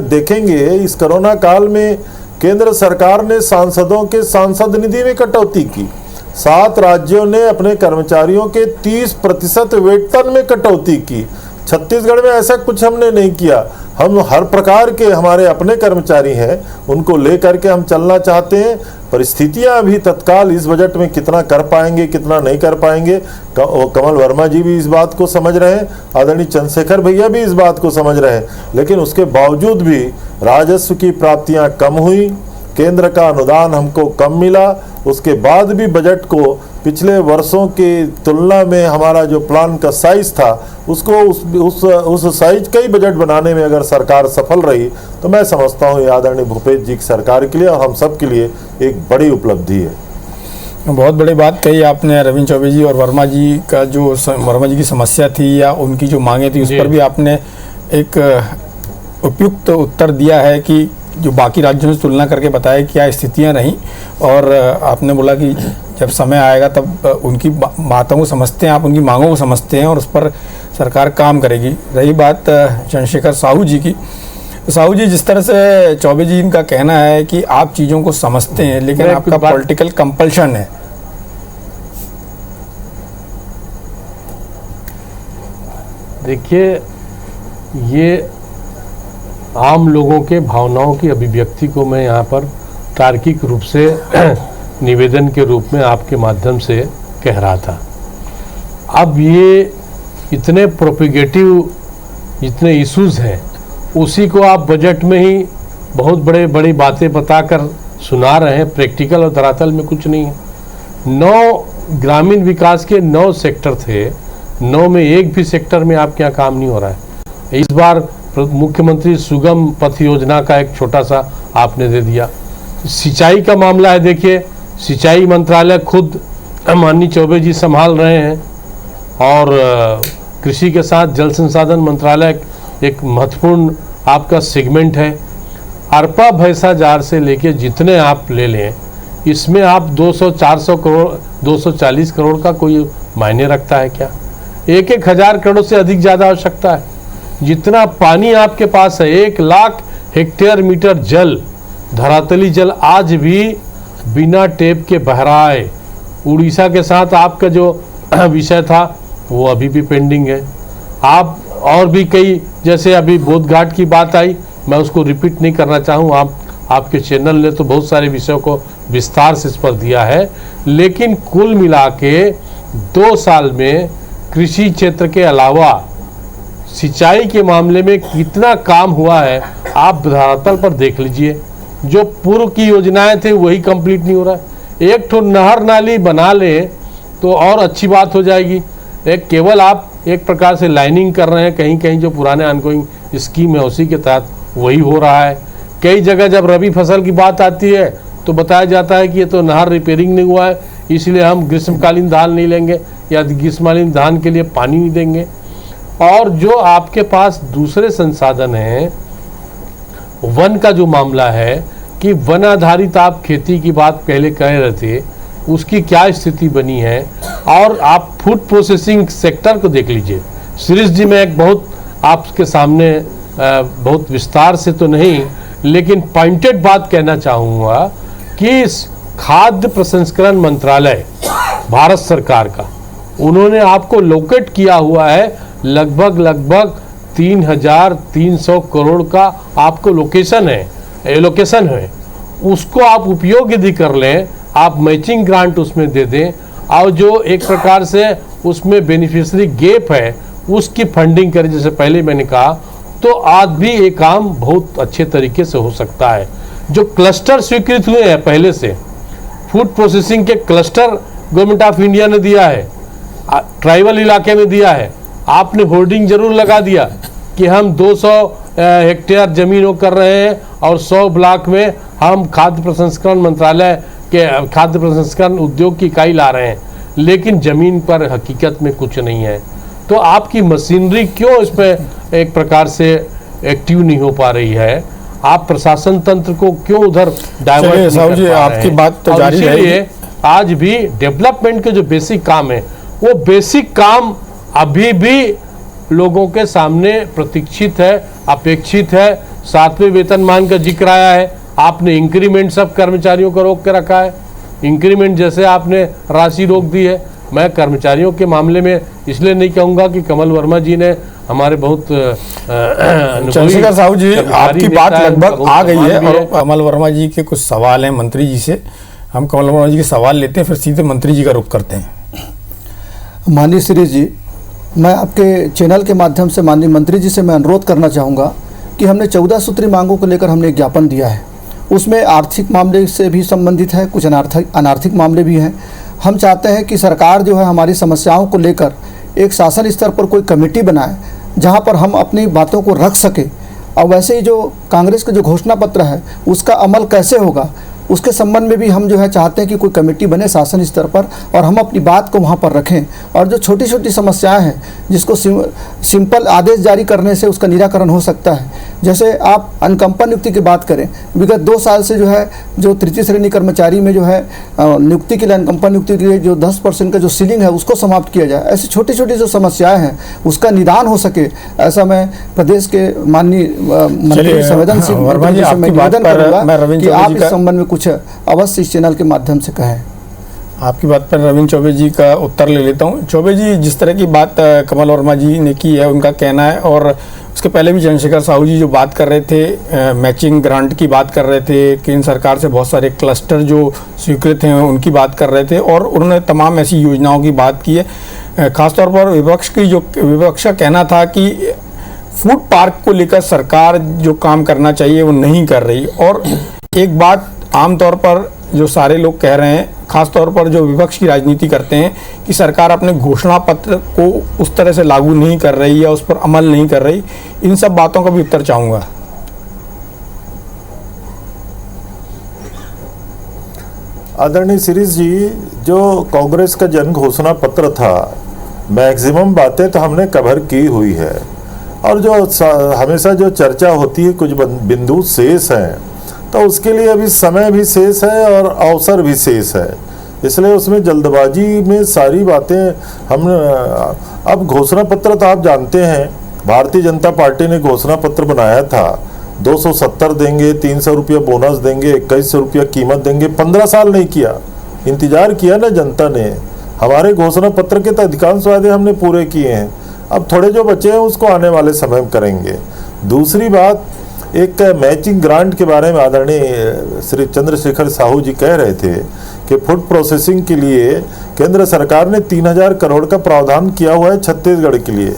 देखेंगे इस कोरोना काल में केंद्र सरकार ने सांसदों के सांसद निधि में कटौती की। 7 राज्यों ने अपने कर्मचारियों के 30% वेतन में कटौती की। छत्तीसगढ़ में ऐसा कुछ हमने नहीं किया। हम हर प्रकार के हमारे अपने कर्मचारी हैं, उनको लेकर के हम चलना चाहते हैं। परिस्थितियां अभी तत्काल इस बजट में कितना कर पाएंगे, कितना नहीं कर पाएंगे, कमल वर्मा जी भी इस बात को समझ रहे हैं, आदरणीय चंद्रशेखर भैया भी इस बात को समझ रहे हैं। लेकिन उसके बावजूद भी राजस्व की प्राप्तियां कम हुई, केंद्र का अनुदान हमको कम मिला। उसके बाद भी बजट को पिछले वर्षों की तुलना में हमारा जो प्लान का साइज था, उसको उस साइज का ही बजट बनाने में अगर सरकार सफल रही, तो मैं समझता हूँ ये आदरणीय भूपेश जी की सरकार के लिए और हम सब के लिए एक बड़ी उपलब्धि है। बहुत बड़ी बात कही आपने रविंद्र चौबे जी, और वर्मा जी का जो वर्मा जी की समस्या थी या उनकी जो मांगे थी, उस पर भी आपने एक उपयुक्त उत्तर दिया है कि जो बाकी राज्यों से तुलना करके बताया क्या स्थितियां रहीं, और आपने बोला कि जब समय आएगा तब उनकी बातों को समझते हैं, आप उनकी मांगों को समझते हैं और उस पर सरकार काम करेगी। रही बात चंद्रशेखर साहू जी की, साहू जी जिस तरह से चौबे जी इनका कहना है कि आप चीज़ों को समझते हैं लेकिन आपका पॉलिटिकल कंपल्शन है। देखिए, ये आम लोगों के भावनाओं की अभिव्यक्ति को मैं यहाँ पर तार्किक रूप से निवेदन के रूप में आपके माध्यम से कह रहा था। अब ये इतने प्रोपिगेटिव जितने इश्यूज हैं, उसी को आप बजट में ही बहुत बड़ी बातें बताकर सुना रहे हैं। प्रैक्टिकल और धरातल में कुछ नहीं है। 9 ग्रामीण विकास के 9 सेक्टर थे, 9 में एक भी सेक्टर में आपके यहाँ काम नहीं हो रहा है। इस बार मुख्यमंत्री सुगम पथ योजना का एक छोटा सा आपने दे दिया। सिंचाई का मामला है, देखिए सिंचाई मंत्रालय खुद माननीय चौबे जी संभाल रहे हैं, और कृषि के साथ जल संसाधन मंत्रालय एक महत्वपूर्ण आपका सेगमेंट है। अरपा भैंसा जार से लेके जितने आप ले लें, इसमें आप 200-400 करोड़ 240 करोड़ का कोई मायने रखता है क्या? 1,000 करोड़ से अधिक ज़्यादा आवश्यकता है। जितना पानी आपके पास है, 1 लाख हेक्टेयर मीटर जल, धरातली जल आज भी बिना टेप के बह रहा है। उड़ीसा के साथ आपका जो विषय था वो अभी भी पेंडिंग है। आप और भी कई, जैसे अभी बोधघाट की बात आई, मैं उसको रिपीट नहीं करना चाहूँ, आपके चैनल ने तो बहुत सारे विषयों को विस्तार से इस पर दिया है। लेकिन कुल मिला के 2 साल में कृषि क्षेत्र के अलावा सिंचाई के मामले में कितना काम हुआ है आप धरातल पर देख लीजिए। जो पूर्व की योजनाएं थे वही कंप्लीट नहीं हो रहा है। एक ठो नहर नाली बना ले तो और अच्छी बात हो जाएगी। केवल आप एक प्रकार से लाइनिंग कर रहे हैं, कहीं कहीं जो पुराने ऑनगोइंग स्कीम है उसी के तहत वही हो रहा है। कई जगह जब रबी फसल की बात आती है तो बताया जाता है कि ये तो नहर रिपेयरिंग नहीं हुआ है, इसलिए हम ग्रीष्मकालीन धान नहीं लेंगे या ग्रीष्मकालीन धान के लिए पानी नहीं देंगे। और जो आपके पास दूसरे संसाधन हैं, वन का जो मामला है कि वन आधारित आप खेती की बात पहले कह रहे थे, उसकी क्या स्थिति बनी है। और आप फूड प्रोसेसिंग सेक्टर को देख लीजिए। सीरीज जी में एक बहुत आपके सामने बहुत विस्तार से तो नहीं लेकिन पॉइंटेड बात कहना चाहूँगा कि खाद्य प्रसंस्करण मंत्रालय भारत सरकार का, उन्होंने आपको लोकेट किया हुआ है लगभग 3,300 करोड़ का आपको एलोकेशन है। उसको आप उपयोग यदि कर लें, आप मैचिंग ग्रांट उसमें दे दें, और जो एक प्रकार से उसमें बेनिफिशियरी गैप है उसकी फंडिंग करें, जैसे पहले मैंने कहा, तो आज भी ये काम बहुत अच्छे तरीके से हो सकता है। जो क्लस्टर स्वीकृत हुए हैं पहले से, फूड प्रोसेसिंग के क्लस्टर गवर्नमेंट ऑफ इंडिया ने दिया है, ट्राइबल इलाके में दिया है। आपने होर्डिंग जरूर लगा दिया कि हम 200 हेक्टेयर जमीनों कर रहे हैं और 100 ब्लॉक में हम खाद्य प्रसंस्करण मंत्रालय के खाद्य प्रसंस्करण उद्योग की इकाई ला रहे हैं, लेकिन जमीन पर हकीकत में कुछ नहीं है। तो आपकी मशीनरी क्यों इसमें एक प्रकार से एक्टिव नहीं हो पा रही है? आप प्रशासन तंत्र को क्यों उधर डाइवर्ट नहीं कर पा रहे हैं? आपकी बात तो जारी रहेगी। आज भी डेवलपमेंट के जो बेसिक काम है वो बेसिक काम अभी भी लोगों के सामने प्रतीक्षित है, अपेक्षित है। 7वें वेतनमान का जिक्र आया है, आपने इंक्रीमेंट सब कर्मचारियों को रोक के रखा है। इंक्रीमेंट जैसे आपने राशि रोक दी है। मैं कर्मचारियों के मामले में इसलिए नहीं कहूँगा कि कमल वर्मा जी ने हमारे बहुत चंद्रशेखर साहू जी, आपकी बात लगभग आ गई है और कमल वर्मा जी के कुछ सवाल हैं मंत्री जी से। हम कमल वर्मा जी के सवाल लेते हैं, फिर सीधे मंत्री जी का रुख करते हैं। माननीय श्री जी, मैं आपके चैनल के माध्यम से माननीय मंत्री जी से मैं अनुरोध करना चाहूँगा कि हमने 14 सूत्री मांगों को लेकर हमने एक ज्ञापन दिया है। उसमें आर्थिक मामले से भी संबंधित है, कुछ अनार्थिक मामले भी हैं। हम चाहते हैं कि सरकार जो है हमारी समस्याओं को लेकर एक शासन स्तर पर कोई कमेटी बनाए जहां पर हम अपनी बातों को रख सकें। और वैसे ही जो कांग्रेस का जो घोषणा पत्र है उसका अमल कैसे होगा उसके संबंध में भी हम जो है चाहते हैं कि कोई कमेटी बने शासन स्तर पर और हम अपनी बात को वहाँ पर रखें। और जो छोटी छोटी समस्याएं हैं जिसको सिंपल आदेश जारी करने से उसका निराकरण हो सकता है। जैसे आप अनकंपन नियुक्ति की बात करें, विगत 2 साल से जो है जो तृतीय श्रेणी कर्मचारी में जो है नियुक्ति के लिए अनकंपन नियुक्ति के लिए जो 10% का जो सीलिंग है उसको समाप्त किया जाए। ऐसी छोटी छोटी जो समस्याएँ हैं उसका निदान हो सके, ऐसा मैं प्रदेश के माननीय मंत्री संवेदनशील निवेदन करूँगा कि आप इस संबंध में कुछ अवश्य इस चैनल के माध्यम से कहें। आपकी बात पर रविंद्र चौबे जी का उत्तर ले लेता हूं। चौबे जी, जिस तरह की बात कमल वर्मा जी ने की है उनका कहना है, और उसके पहले भी चंद्रशेखर साहू जी जो बात कर रहे थे, मैचिंग ग्रांट की बात कर रहे थे, केंद्र सरकार से बहुत सारे क्लस्टर जो स्वीकृत हैं उनकी बात कर रहे थे, और उन्होंने तमाम ऐसी योजनाओं की बात की है। खासतौर पर विपक्ष का कहना था कि फूड पार्क को लेकर सरकार जो काम करना चाहिए वो नहीं कर रही। और एक बात आमतौर पर जो सारे लोग कह रहे हैं, खासतौर पर जो विपक्ष की राजनीति करते हैं, कि सरकार अपने घोषणा पत्र को उस तरह से लागू नहीं कर रही या उस पर अमल नहीं कर रही। इन सब बातों का भी उत्तर चाहूँगा। आदरणीय शिरीष जी, जो कांग्रेस का जन घोषणा पत्र था, मैक्सिमम बातें तो हमने कवर की हुई है, और जो हमेशा जो चर्चा होती है कुछ बिंदु शेष हैं, तो उसके लिए अभी समय भी शेष है और अवसर भी शेष है। इसलिए उसमें जल्दबाजी में सारी बातें हम अब घोषणा पत्र तो आप जानते हैं, भारतीय जनता पार्टी ने घोषणा पत्र बनाया था 270 देंगे, 300 रुपया बोनस देंगे, 2100 रुपया कीमत देंगे। 15 साल नहीं किया, इंतजार किया ना जनता ने। हमारे घोषणा पत्र के तो अधिकांश वादे हमने पूरे किए हैं, अब थोड़े जो बचे हैं उसको आने वाले समय में करेंगे। दूसरी बात, एक मैचिंग ग्रांट के बारे में आदरणीय श्री चंद्रशेखर साहू जी कह रहे थे कि फूड प्रोसेसिंग के लिए केंद्र सरकार ने 3000 करोड़ का प्रावधान किया हुआ है छत्तीसगढ़ के लिए।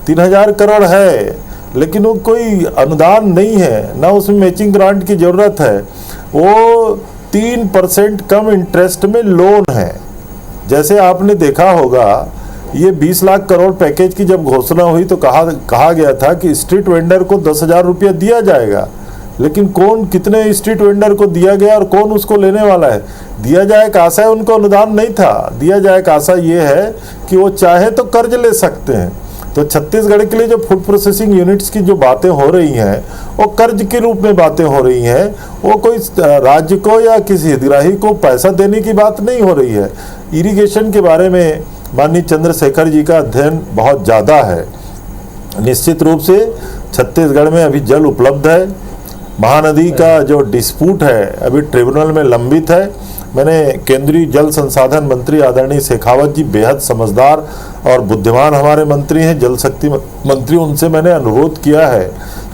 3000 करोड़ है, लेकिन वो कोई अनुदान नहीं है, ना उसमें मैचिंग ग्रांट की ज़रूरत है। वो 3% कम इंटरेस्ट में लोन है। जैसे आपने देखा होगा, ये 20 लाख करोड़ पैकेज की जब घोषणा हुई तो कहा गया था कि स्ट्रीट वेंडर को 10,000 रुपया दिया जाएगा, लेकिन कौन कितने स्ट्रीट वेंडर को दिया गया और कौन उसको लेने वाला है? दिया जाए का आशा है, उनको अनुदान नहीं था। दिया जाए का आशा ये है कि वो चाहे तो कर्ज ले सकते हैं। तो छत्तीसगढ़ के लिए जो फूड प्रोसेसिंग यूनिट्स की जो बातें हो रही हैं वो कर्ज के रूप में बातें हो रही हैं। वो कोई राज्य को या किसी हितग्राही को पैसा देने की बात नहीं हो रही है। इरिगेशन के बारे में माननीय चंद्रशेखर जी का अध्ययन बहुत ज़्यादा है। निश्चित रूप से छत्तीसगढ़ में अभी जल उपलब्ध है। महानदी का जो डिस्प्यूट है अभी ट्रिब्यूनल में लंबित है। मैंने केंद्रीय जल संसाधन मंत्री आदरणीय शेखावत जी बेहद समझदार और बुद्धिमान हमारे मंत्री हैं, जल शक्ति मंत्री, उनसे मैंने अनुरोध किया है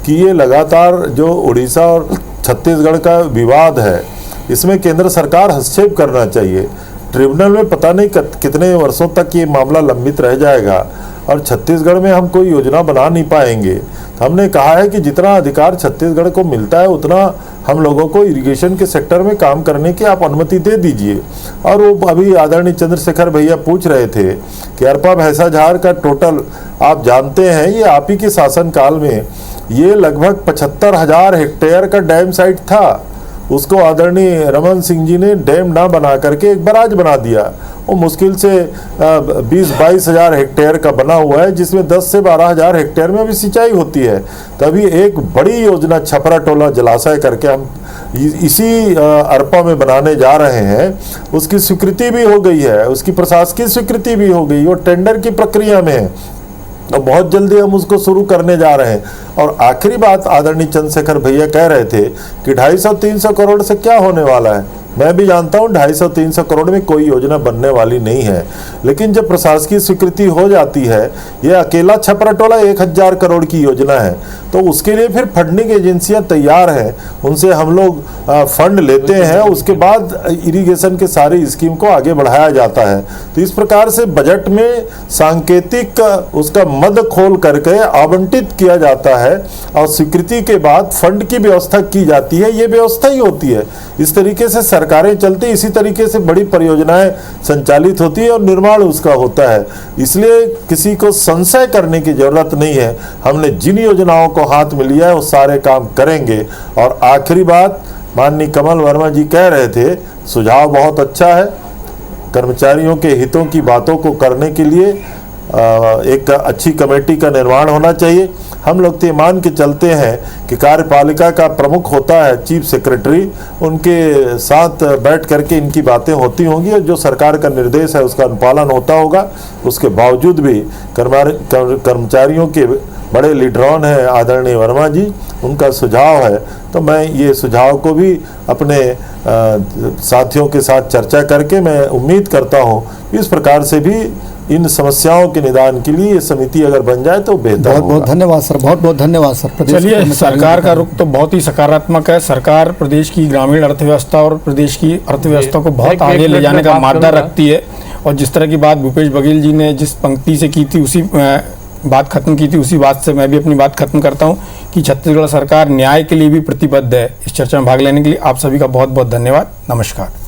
कि ये लगातार जो उड़ीसा और छत्तीसगढ़ का विवाद है इसमें केंद्र सरकार हस्तक्षेप करना चाहिए। ट्रिब्यूनल में पता नहीं कितने वर्षों तक ये मामला लंबित रह जाएगा और छत्तीसगढ़ में हम कोई योजना बना नहीं पाएंगे। तो हमने कहा है कि जितना अधिकार छत्तीसगढ़ को मिलता है उतना हम लोगों को इरिगेशन के सेक्टर में काम करने की आप अनुमति दे दीजिए। और वो अभी आदरणीय चंद्रशेखर भैया पूछ रहे थे कि अरपा भैंसाझार का टोटल आप जानते हैं, ये आप ही के शासनकाल में ये लगभग 75,000 हेक्टेयर का डैम साइट था। उसको आदरणीय रमन सिंह जी ने डैम ना बना करके एक बराज बना दिया। वो मुश्किल से 20-22 हजार हेक्टेयर का बना हुआ है, जिसमें 10 से 12 हजार हेक्टेयर में अभी सिंचाई होती है। तभी एक बड़ी योजना छपरा टोला जलाशय करके हम इसी अरपा में बनाने जा रहे हैं। उसकी स्वीकृति भी हो गई है, उसकी प्रशासकीय स्वीकृति भी हो गई, वो टेंडर की प्रक्रिया में है। तो बहुत जल्दी हम उसको शुरू करने जा रहे हैं। और आखिरी बात, आदरणीय चंद्रशेखर भैया कह रहे थे कि 250-300 करोड़ से क्या होने वाला है। मैं भी जानता हूँ 250-300 करोड़ में कोई योजना बनने वाली नहीं है, लेकिन जब प्रशासकीय स्वीकृति हो जाती है, ये अकेला छपरा टोला 1000 करोड़ की योजना है, तो उसके लिए फिर फंडिंग एजेंसियां तैयार हैं, उनसे हम लोग फंड लेते हैं, उसके बाद इरिगेशन के सारी स्कीम को आगे बढ़ाया जाता है। तो इस प्रकार से बजट में सांकेतिक उसका मद खोल करके आवंटित किया जाता है और स्वीकृति के बाद फंड की व्यवस्था की जाती है। ये व्यवस्था ही होती है। इस तरीके से सरकारें चलती, इसी तरीके से बड़ी परियोजनाएं संचालित होती है और निर्माण उसका होता है। इसलिए किसी को संशय करने की जरूरत नहीं है। हमने जिन योजनाओं को हाथ में लिया है वो सारे काम करेंगे। और आखिरी बात, माननीय कमल वर्मा जी कह रहे थे, सुझाव बहुत अच्छा है। कर्मचारियों के हितों की बातों को करने के लिए एक अच्छी कमेटी का निर्माण होना चाहिए। हम लोग तो मान के चलते हैं कि कार्यपालिका का प्रमुख होता है चीफ सेक्रेटरी, उनके साथ बैठ करके इनकी बातें होती होंगी और जो सरकार का निर्देश है उसका अनुपालन होता होगा। उसके बावजूद भी कर्मचारियों के बड़े लीडरॉन हैं आदरणीय वर्मा जी, उनका सुझाव है। तो मैं ये सुझाव को भी अपने साथियों के साथ चर्चा करके मैं उम्मीद करता हूँ इस प्रकार से भी इन समस्याओं के निदान के लिए ये समिति अगर बन जाए तो बेहतर होगा। बहुत धन्यवाद सर, बहुत बहुत धन्यवाद सर। चलिए, सरकार का रुख तो बहुत ही सकारात्मक है। सरकार प्रदेश की ग्रामीण अर्थव्यवस्था और प्रदेश की अर्थव्यवस्था को बहुत आगे ले जाने का मादा रखती है। और जिस तरह की बात भूपेश बघेल जी ने जिस पंक्ति से की थी, उसी बात खत्म की थी, उसी बात से मैं भी अपनी बात खत्म करता हूं कि छत्तीसगढ़ सरकार न्याय के लिए भी प्रतिबद्ध है। इस चर्चा में भाग लेने के लिए आप सभी का बहुत बहुत धन्यवाद। नमस्कार।